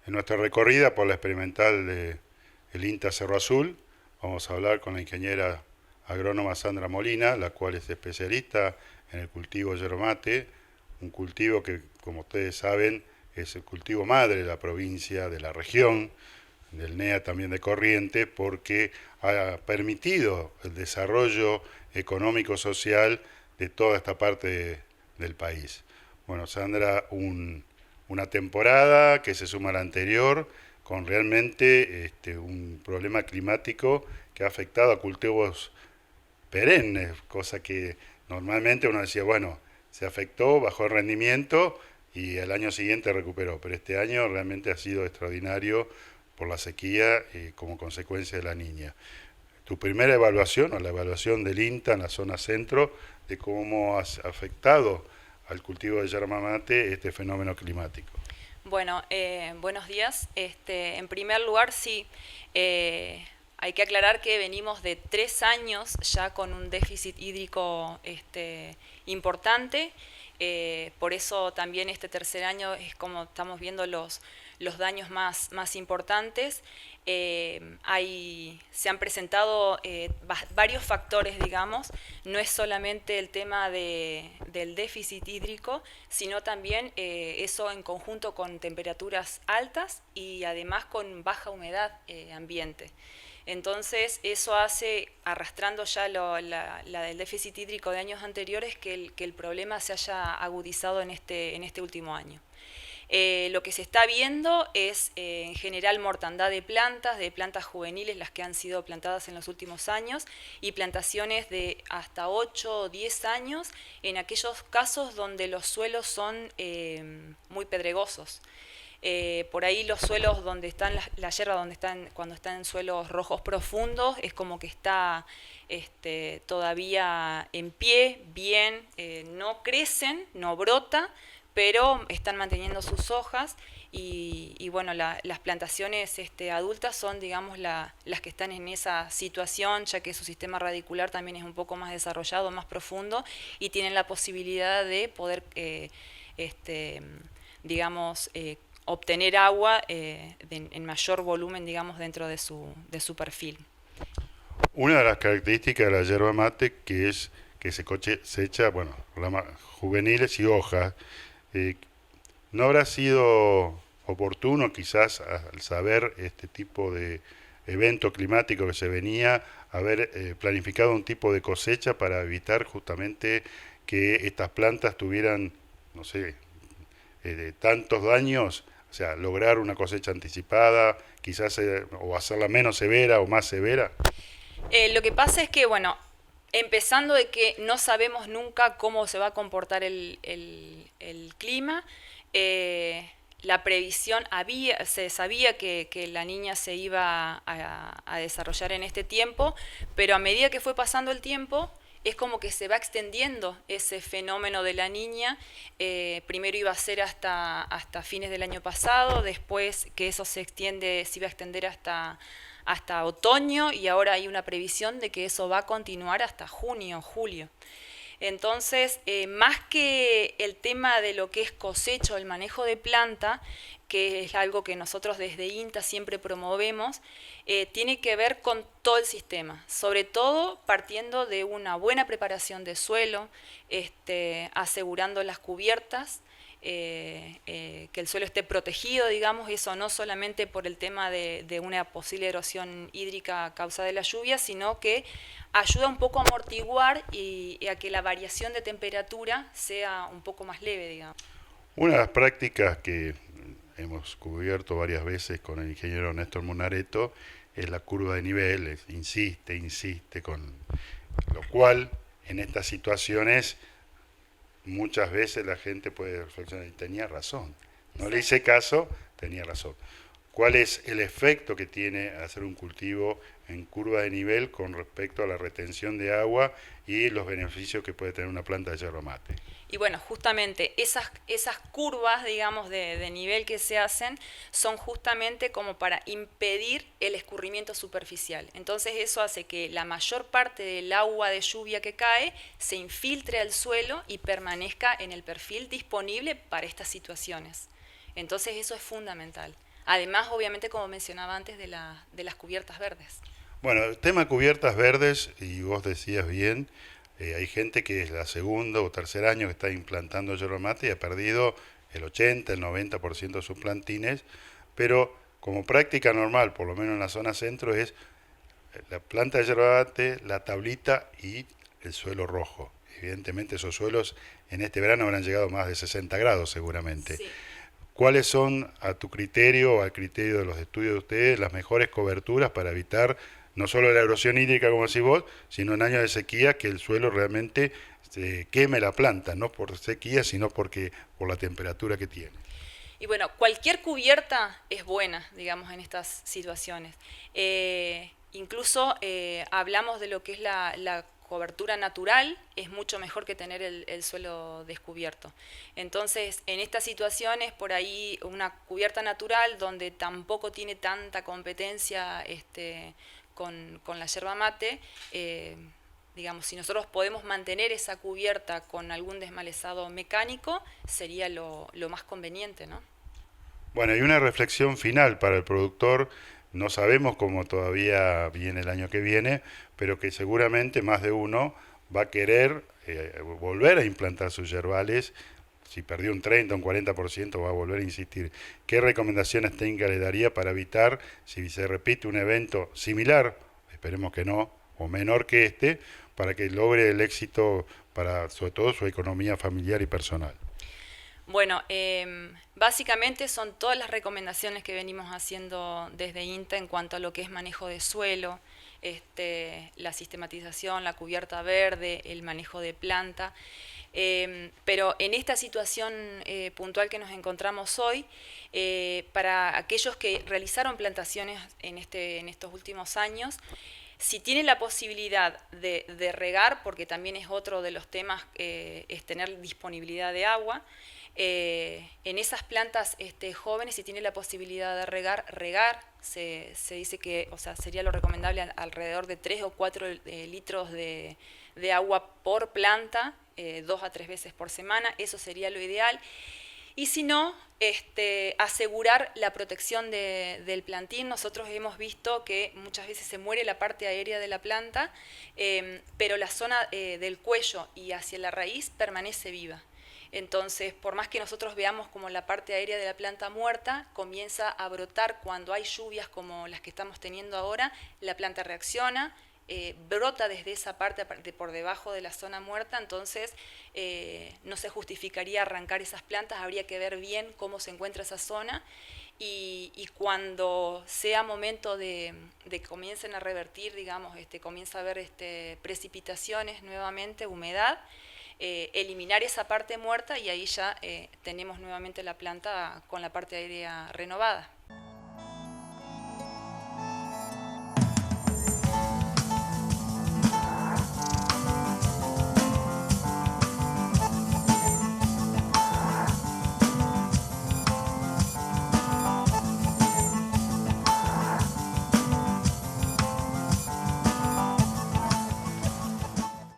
En nuestra recorrida por la experimental de el INTA Cerro Azul, vamos a hablar con la ingeniera agrónoma Sandra Molina, la cual es especialista en el cultivo de yerba mate, un cultivo que, como ustedes saben, es el cultivo madre de la provincia, de la región, del NEA también de Corrientes, porque ha permitido el desarrollo económico-social de toda esta parte del país. Bueno, Sandra, una temporada que se suma a la anterior, con realmente un problema climático que ha afectado a cultivos perennes, cosa que normalmente uno decía, bueno, se afectó, bajó el rendimiento y el año siguiente recuperó, pero este año realmente ha sido extraordinario por la sequía y como consecuencia de la niña. Tu primera evaluación o la evaluación del INTA en la zona centro de cómo ha afectado al cultivo de yerba mate este fenómeno climático. Bueno, buenos días. En primer lugar, sí, hay que aclarar que venimos de 3 años ya con un déficit hídrico importante. Por eso también este tercer año es como estamos viendo los daños más importantes. Se han presentado varios factores, digamos. No es solamente el tema del déficit hídrico, sino también eso en conjunto con temperaturas altas y además con baja humedad ambiente. Entonces eso hace, arrastrando ya la del déficit hídrico de años anteriores, que el problema se haya agudizado en este último año. Lo que se está viendo es en general mortandad de plantas juveniles, las que han sido plantadas en los últimos años, y plantaciones de hasta 8 o 10 años en aquellos casos donde los suelos son muy pedregosos. Por ahí los suelos donde están la hierba, cuando están en suelos rojos profundos, es como que está todavía en pie, bien, no crecen, no brota, pero están manteniendo sus hojas y bueno, las plantaciones adultas son, digamos, las que están en esa situación, ya que su sistema radicular también es un poco más desarrollado, más profundo, y tienen la posibilidad de poder, este, digamos, obtener agua en mayor volumen, digamos, dentro de su perfil. Una de las características de la yerba mate que es que se cosecha, bueno, ramas juveniles y hojas. Eh, ¿No habrá sido oportuno quizás al saber este tipo de evento climático que se venía, haber planificado un tipo de cosecha para evitar justamente que estas plantas tuvieran, no sé, tantos daños? O sea, lograr una cosecha anticipada, quizás o hacerla menos severa o más severa. Lo que pasa es que, bueno, empezando de que no sabemos nunca cómo se va a comportar el clima, la previsión se sabía que la niña se iba a desarrollar en este tiempo, pero a medida que fue pasando el tiempo, es como que se va extendiendo ese fenómeno de la niña. Primero iba a ser hasta fines del año pasado, después que eso se iba a extender hasta otoño, y ahora hay una previsión de que eso va a continuar hasta junio, julio. Entonces, más que el tema de lo que es cosecho, el manejo de planta, que es algo que nosotros desde INTA siempre promovemos, tiene que ver con todo el sistema, sobre todo partiendo de una buena preparación de suelo, asegurando las cubiertas, que el suelo esté protegido, digamos, eso no solamente por el tema de una posible erosión hídrica causada de la lluvia, sino que ayuda un poco a amortiguar y a que la variación de temperatura sea un poco más leve, digamos. Una de las prácticas que hemos cubierto varias veces con el ingeniero Néstor Munareto es la curva de niveles, insiste, con lo cual en estas situaciones muchas veces la gente puede reflexionar y tenía razón. No le hice caso, tenía razón. ¿Cuál es el efecto que tiene hacer un cultivo en curva de nivel con respecto a la retención de agua y los beneficios que puede tener una planta de yerba mate? Y bueno, justamente esas curvas, digamos, de nivel que se hacen son justamente como para impedir el escurrimiento superficial. Entonces eso hace que la mayor parte del agua de lluvia que cae se infiltre al suelo y permanezca en el perfil disponible para estas situaciones. Entonces eso es fundamental. Además, obviamente, como mencionaba antes, de las cubiertas verdes. Bueno, el tema cubiertas verdes, y vos decías bien, hay gente que es la segundo o tercer año que está implantando yerba mate y ha perdido el 80, el 90% de sus plantines, pero como práctica normal, por lo menos en la zona centro, es la planta de yerba mate, la tablita y el suelo rojo. Evidentemente esos suelos en este verano habrán llegado a más de 60 grados seguramente. Sí. ¿Cuáles son, a tu criterio o al criterio de los estudios de ustedes, las mejores coberturas para evitar no solo la erosión hídrica, como decís vos, sino en años de sequía que el suelo realmente queme la planta, no por sequía, sino por la temperatura que tiene? Y bueno, cualquier cubierta es buena, digamos, en estas situaciones. Incluso hablamos de lo que es la cobertura natural, es mucho mejor que tener el suelo descubierto. Entonces, en estas situaciones, por ahí una cubierta natural donde tampoco tiene tanta competencia con la yerba mate, digamos, si nosotros podemos mantener esa cubierta con algún desmalezado mecánico, sería lo más conveniente, ¿no? Bueno, y una reflexión final para el productor. No sabemos cómo todavía viene el año que viene, pero que seguramente más de uno va a querer volver a implantar sus yerbales. Si perdió un 30 o un 40%, va a volver a insistir. ¿Qué recomendaciones técnicas le daría para evitar, si se repite un evento similar, esperemos que no, o menor que este, para que logre el éxito para, sobre todo, su economía familiar y personal? Bueno, básicamente son todas las recomendaciones que venimos haciendo desde INTA en cuanto a lo que es manejo de suelo, la sistematización, la cubierta verde, el manejo de planta. Pero en esta situación puntual que nos encontramos hoy, para aquellos que realizaron plantaciones en estos últimos años, si tiene la posibilidad de regar, porque también es otro de los temas, es tener disponibilidad de agua, en esas plantas jóvenes, si tiene la posibilidad de regar, se dice que, o sea, sería lo recomendable alrededor de 3 o 4 litros de agua por planta, 2 a 3 veces por semana, eso sería lo ideal. Y si no, asegurar la protección del plantín. Nosotros hemos visto que muchas veces se muere la parte aérea de la planta, pero la zona del cuello y hacia la raíz permanece viva. Entonces, por más que nosotros veamos como la parte aérea de la planta muerta, comienza a brotar cuando hay lluvias como las que estamos teniendo ahora, la planta reacciona, brota desde esa parte por debajo de la zona muerta, entonces no se justificaría arrancar esas plantas, habría que ver bien cómo se encuentra esa zona y cuando sea momento de que comiencen a revertir, digamos, comienza a haber precipitaciones nuevamente, humedad, eliminar esa parte muerta y ahí ya tenemos nuevamente la planta con la parte aérea renovada.